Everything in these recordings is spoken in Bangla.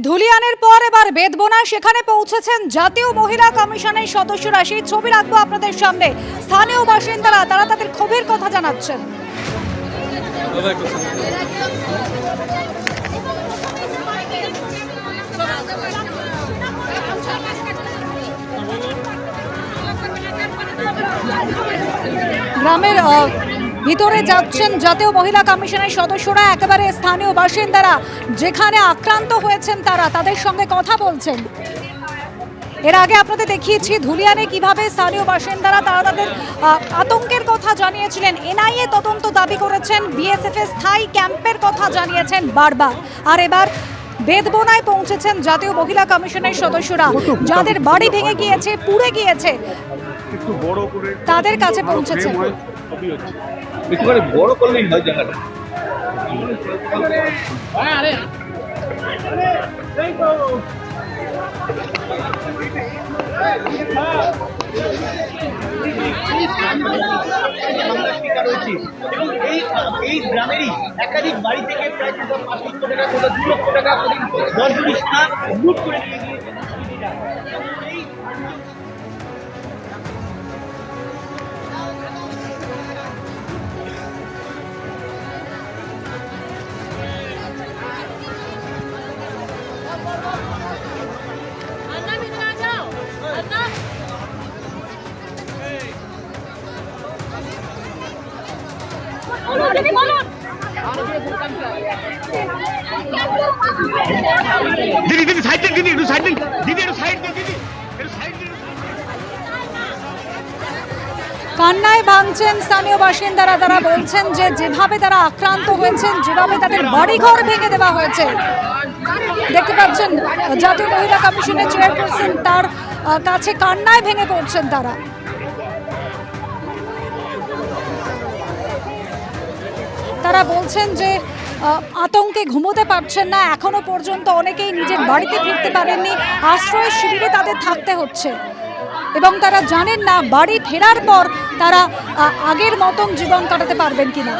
ধুলিয়ানের পর এবার বেদবোনায় সেখানে পৌঁছেছেন জাতীয় মহিলা কমিশনের সদস্যরা। সেই ছবি রাখবো আপনাদের সামনে। স্থানীয় বাসিন্দারা তারা তাদের ক্ষোভের কথা জানাচ্ছেন। গ্রামের ভিতরে যাচ্ছেন জাতীয় মহিলা কমিশনের সদস্যরা, একেবারে স্থানীয় বাসিন্দারা যেখানে আক্রান্ত হয়েছেন তারা তাদের সঙ্গে কথা বলছেন। এর আগে আপনাদের দেখিয়েছি ধুলিয়ানে কিভাবে স্থানীয় বাসিন্দারা তারা তাদের আতঙ্কের কথা জানিয়েছিলেন। এনআইএ তদন্ত দাবি করেছেন, বিএসএফ এর স্থায়ী ক্যাম্পের কথা জানিয়েছেন বারবার। আর এবার বেদবোনায় পৌঁছেছেন জাতীয় মহিলা কমিশনের সদস্যরা, যাদের বাড়ি ভেঙে গিয়েছে, পুড়ে গিয়েছে, তাদের কাছে পৌঁছেছেন। বড় করলেই হয় জায়গাটা। এবং এই গ্রামেরই একাধিক বাড়ি থেকে প্রায় 5 লক্ষ টাকা 2 লক্ষ টাকা দরজুরি সোনা লুট করে নিয়ে গিয়েছে। दीदी साइड दे दीदी साइड दे दीदी साइड दे दीदी साइड दे। কান্নায় ভাঙছেন স্থানীয় বাসিন্দারা। তারা বলছেন যে যেভাবে তারা আক্রান্ত হয়েছেন, যেভাবে তাদের বাড়িঘর ভেঙে দেওয়া হয়েছে। দেখতে পাচ্ছেন জাতীয় মহিলা কমিশনের চেয়ারপারসন, তার কাছে কান্নায় ভেঙে পড়ছেন তারা। তারা বলছেন যে আতঙ্কে ঘুমোতে পারছেন না, এখনো পর্যন্ত অনেকেই নিজের বাড়িতে ফিরতে পারেননি, আশ্রয় শিবিরে তাদের থাকতে হচ্ছে এবং তারা জানেন না বাড়ি ফেরার পর তারা আগের মতন জীবন কাটাতে পারবেন কিনা।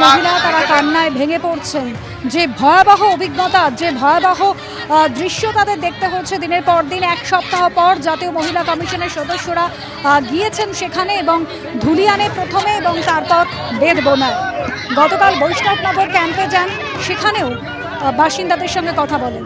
মহিলা তারা কান্নায় ভেঙে পড়ছেন। যে ভয়াবহ অভিজ্ঞতা, যে ভয়াবহ দৃশ্য তাদের দেখতে হচ্ছে দিনের পর দিন। এক সপ্তাহ পর জাতীয় মহিলা কমিশনের সদস্যরা গিয়েছেন সেখানে এবং ধুলিয়ানে প্রথমে এবং তারপর বেদবোনায়। গতকাল বৈষ্ণবনগর ক্যাম্পে যান, সেখানেও বাসিন্দাদের সঙ্গে কথা বলেন।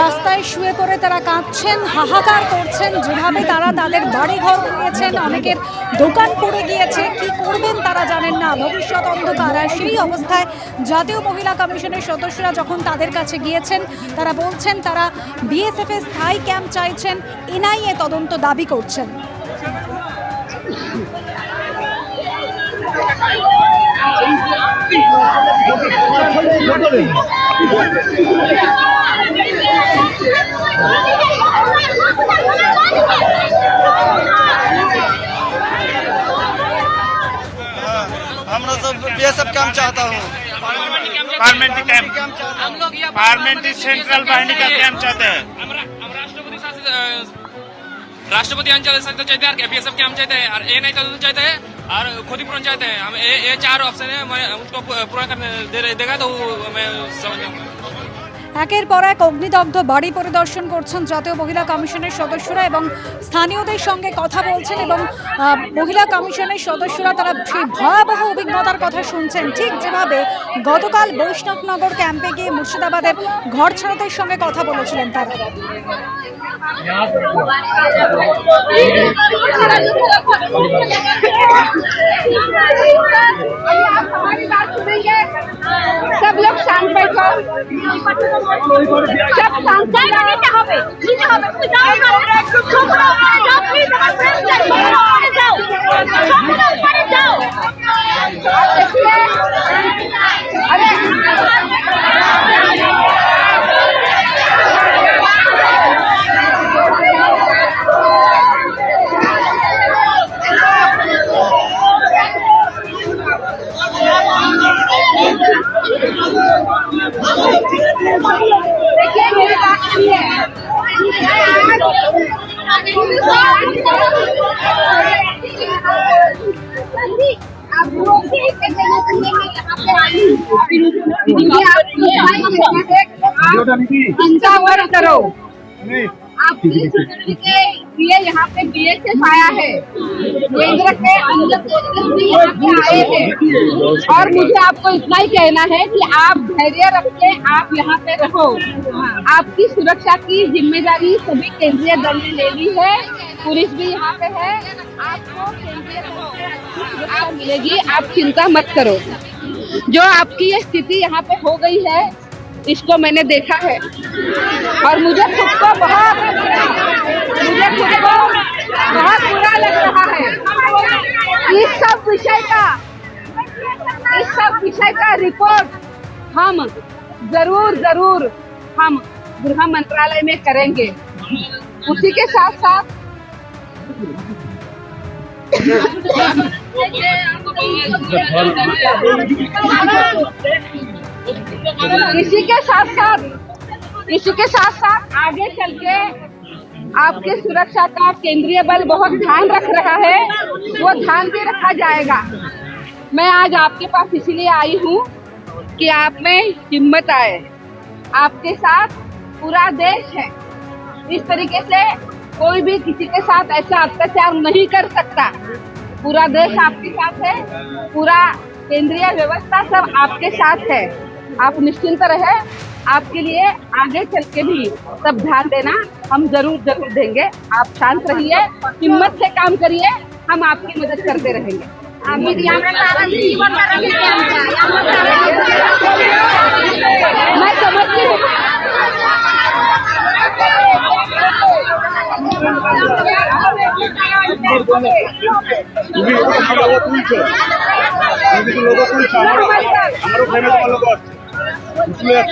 রাস্তায় শুয়ে পড়ে তারা কাঁদছেন, হাহাকার করছেন, যেভাবে তারা তাদের বাড়িঘর পেয়েছেন, অনেকের দোকান পড়ে গিয়েছে, কি করবেন তারা জানেন না, ভবিষ্যৎ অন্ধকার। আর সেই অবস্থায় জাতীয় মহিলা কমিশনের সদস্যরা যখন তাদের কাছে গিয়েছেন, তারা বলছেন তারা বিএসএফ এর স্থায়ী ক্যাম্প চাইছেন, এনআইএ তদন্ত দাবি করছেন। हमरा सब बीएसएफ कैंप चाहता हूँ, पार्लियामेंट्री सेंट्रल बाहिनी का कैंप चाहते हैं। राष्ट्रपति अंचल संसद चाहते हैं, बीएसएफ कैंप चाहते हैं, और एनआई तदन चाहते हैं, और क्षतिपूरण चाहते हैं। हम ये 4 ऑप्शन है, मैं उसको पूरा करने देगा तो मैं समझ जाऊंगा। একের পর এক অগ্নিদগ্ধ বাড়ি পরিদর্শন করছেন জাতীয় মহিলা কমিশনের সদস্যরা এবং স্থানীয়দের সঙ্গে কথা বলছেন এবং মহিলা কমিশনের সদস্যরা তারা সেই ভয়াবহ অভিজ্ঞতার কথা শুনছেন, ঠিক যেভাবে গতকাল বৈষ্ণবনগর ক্যাম্পে গিয়ে মুর্শিদাবাদের ঘর ছাড়াদের সঙ্গে কথা বলেছিলেন তারা। हमारी बात सुनेंगे। सब लोग शांत बैठो, सब शांत देखिए मेरी बात सुनिए। आप चिंता मत करो, आपकी छुट्टी के लिए यहाँ पे बीएसएफ आया है, केंद्र के अंदर भी यहाँ पे आए हैं। और मुझे आपको इतना ही कहना है कि आप धैर्य रखें, आप यहाँ पे रहो। आपकी सुरक्षा की जिम्मेदारी सभी केंद्रीय दल ने ले ली है, पुलिस भी यहाँ पे है। आपको केंद्रीय दल से अच्छी सुरक्षा मिलेगी, आप चिंता मत करो। जो आपकी ये स्थिति यहाँ पे हो गई है, इसको मैंने देखा है और मुझे खुद को बहुत बुरा लग रहा है। इस सब विषय का रिपोर्ट हम जरूर हम गृह मंत्रालय में करेंगे। उसी के साथ साथ इसी के साथ साथ आगे चल के आपके सुरक्षा का केंद्रीय बल बहुत ध्यान रख रहा है, वो ध्यान भी रखा जाएगा। मैं आज आपके पास इसलिए आई हूँ कि आप में हिम्मत आए, आपके साथ पूरा देश है। इस तरीके से कोई भी किसी के साथ ऐसा अत्याचार नहीं कर सकता। पूरा देश आपके साथ है, पूरा केंद्रीय व्यवस्था सब आपके साथ है। आप निश्चिंत रहे, आपके लिए आगे चल के भी सब ध्यान देना हम जरूर देंगे। आप शांत रहिए, हिम्मत से काम करिए, हम आपकी मदद करते रहेंगे। मैं समझती हूँ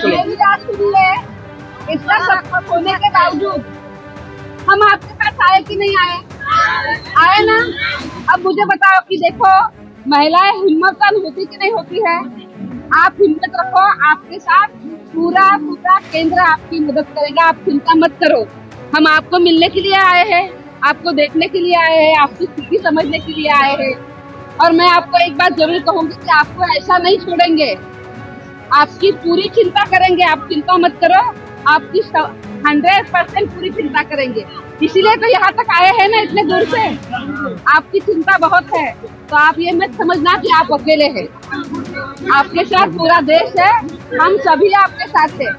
मेरी बात सुनिए। इतना सब होने के बावजूद हम आपके पास आए कि नहीं आए? आए ना। अब मुझे बताओ कि देखो, महिलाएं हिम्मतवान होती कि नहीं होती है? आप हिम्मत रखो, आपके साथ पूरा केंद्र आपकी मदद करेगा, आप चिंता मत करो। हम आपको मिलने के लिए आए हैं, आपको देखने के लिए आए हैं, आपकी स्थिति समझने के लिए आए हैं। और मैं आपको एक बात जरूर कहूंगी कि आपको ऐसा नहीं छोड़ेंगे, आपकी पूरी चिंता करेंगे। आप चिंता मत करो, आपकी 100% पूरी चिंता करेंगे। इसीलिए तो यहाँ तक आए हैं ना, इतने दूर से। आपकी चिंता बहुत है, तो आप ये मत समझना कि आप अकेले हैं। आपके साथ पूरा देश है, हम सभी आपके साथ हैं।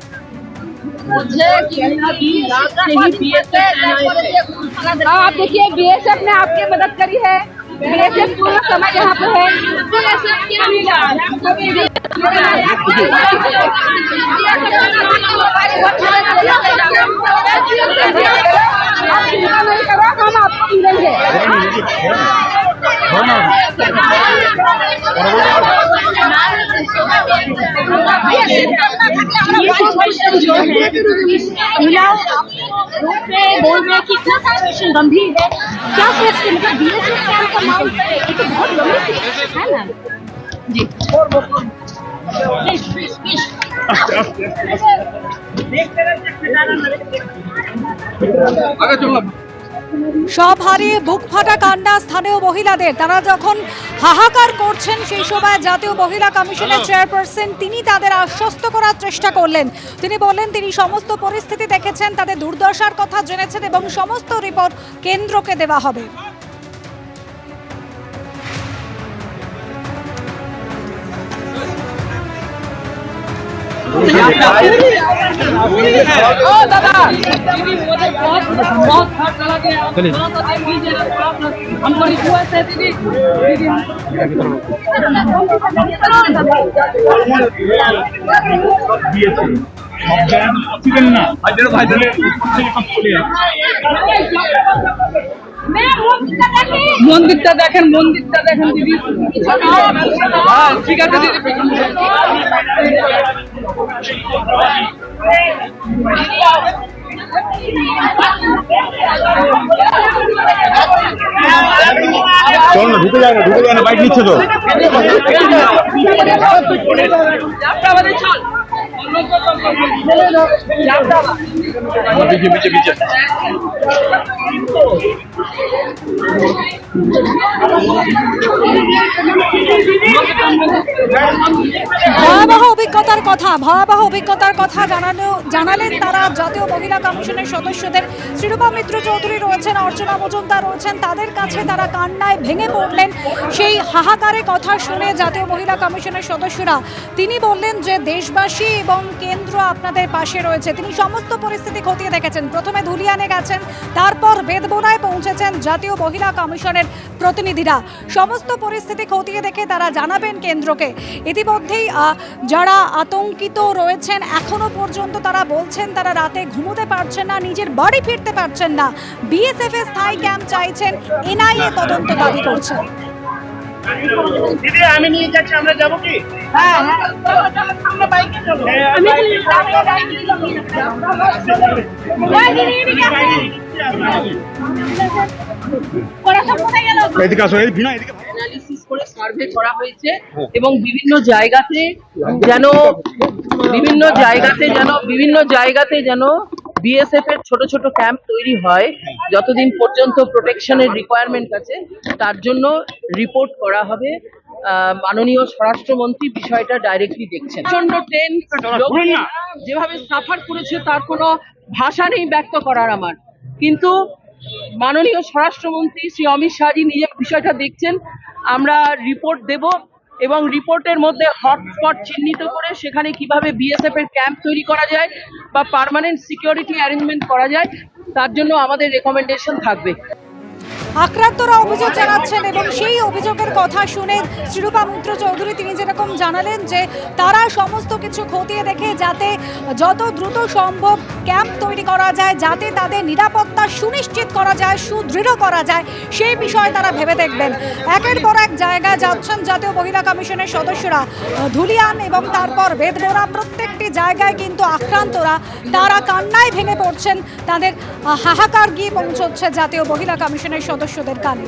आप देखिए, बीएसएफ ने आपकी मदद करी है, बीएसएफ पूरा समय यहाँ पे है। आप चिंता नहीं करो, हम आपको मिलेंगे। बोल रहे कि इतना सिचुएशन गंभीर है, क्या सोचते हैं? बीएसएफ कैंप का मांग है, ये तो बहुत गंभीर है ना जी। সব হারিয়ে বুক ফাটা কান্না স্থানীয় মহিলাদের। তারা যখন হাহাকার করছেন, সেই সময় জাতীয় মহিলা কমিশনের চেয়ারপারসন তিনি তাদের আশ্বস্ত করার চেষ্টা করলেন। তিনি বললেন তিনি সমস্ত পরিস্থিতি দেখেছেন, তাদের দুর্দশার কথা জেনেছেন এবং সমস্ত রিপোর্ট কেন্দ্রকে দেওয়া হবে। মন্দিরটা দেখেন দিদি। হ্যাঁ, ঠিক আছে দিদি। চল না, ঢুকে যায় না, বাইক নিচ্ছে তো। ভয়াবহ অভিজ্ঞতার কথা জানালেন তারা জাতীয় মহিলা কমিশনের সদস্যদের। শ্রীরূপা মিত্র চৌধুরী রয়েছেন, অর্চনা মজুমদার রয়েছেন, তাদের কাছে তারা কান্নায় ভেঙে পড়লেন। সেই হাহাকারে কথা শুনে জাতীয় মহিলা কমিশনের সদস্যরা তিনি বললেন যে দেশবাসী এবং কেন্দ্র আপনাদের পাশে রয়েছে। তিনি সমস্ত পরিস্থিতি খতিয়ে দেখেছেন। প্রথমে ধুলিয়ানে গেছেন, তারপর বেদবোনায় পৌঁছেছেন জাতীয় মহিলা কমিশনের প্রতিনিধিরা। সমস্ত পরিস্থিতি খতিয়ে দেখে তারা জানাবেন কেন্দ্রকে। ইতিমধ্যেই যারা আতঙ্কিত রয়েছেন এখনো পর্যন্ত তারা বলছেন তারা রাতে ঘুমোতে পারছেন না, নিজের বাড়ি ফিরতে পারছেন না। বিএসএফ এর স্থায়ী ক্যাম্প চাইছেন, এনআইএ তদন্ত দাবি করছেন। দিদি আমি নিয়ে যাচ্ছি, আমরা যাবো কি? আমরা বাইকে চলো। এদিকে আসো, এই ভিনা এদিকে। অ্যানালিসিস করে সার্ভে করা হয়েছে এবং বিভিন্ন জায়গাতে যেন বিএসএফ এর ছোট ছোট ক্যাম্প তৈরি হয় যতদিন পর্যন্ত প্রোটেকশনের রিকোয়ারমেন্ট আছে, তার জন্য রিপোর্ট করা হবে। মাননীয় স্বরাষ্ট্রমন্ত্রী বিষয়টা ডাইরেক্টলি দেখছেন। প্রচন্ড টেন্স, যেভাবে সাফার করেছে তার কোনো ভাষা নেই ব্যক্ত করার আমার। কিন্তু মাননীয় স্বরাষ্ট্রমন্ত্রী শ্রী অমিত শাহজি নিজে বিষয়টা দেখছেন। আমরা রিপোর্ট দেব এবং রিপোর্টের মধ্যে হটস্পট চিহ্নিত করে সেখানে কিভাবে বিএসএফ এর ক্যাম্প তৈরি করা যায় বা পার্মানেন্ট সিকিউরিটি অ্যারেঞ্জমেন্ট করা যায় তার জন্য আমাদের রেকমেন্ডেশন থাকবে। আক্রান্তরা অভিযোগ জানাচ্ছেন এবং সেই অভিযোগের কথা শুনে শ্রীরূপা মিত্র চৌধুরী তিনি যেরকম জানালেন যে তারা সমস্ত কিছু খতিয়ে দেখে যাতে যত দ্রুত সম্ভব ক্যাম্প তৈরি করা যায়, যাতে তাদের নিরাপত্তা সুনিশ্চিত করা যায়, সুদৃঢ় করা যায়, সেই বিষয়ে তারা ভেবে দেখবেন। একের পর এক জায়গায় যাচ্ছেন জাতীয় মহিলা কমিশনের সদস্যরা। ধুলিয়ান এবং তারপর বেদবোনা, প্রত্যেকটি জায়গায় কিন্তু আক্রান্তরা তারা কান্নায় ভেঙে পড়ছেন। তাদের হাহাকার গিয়ে পৌঁছচ্ছে জাতীয় মহিলা কমিশনের সদস্যদের কানে।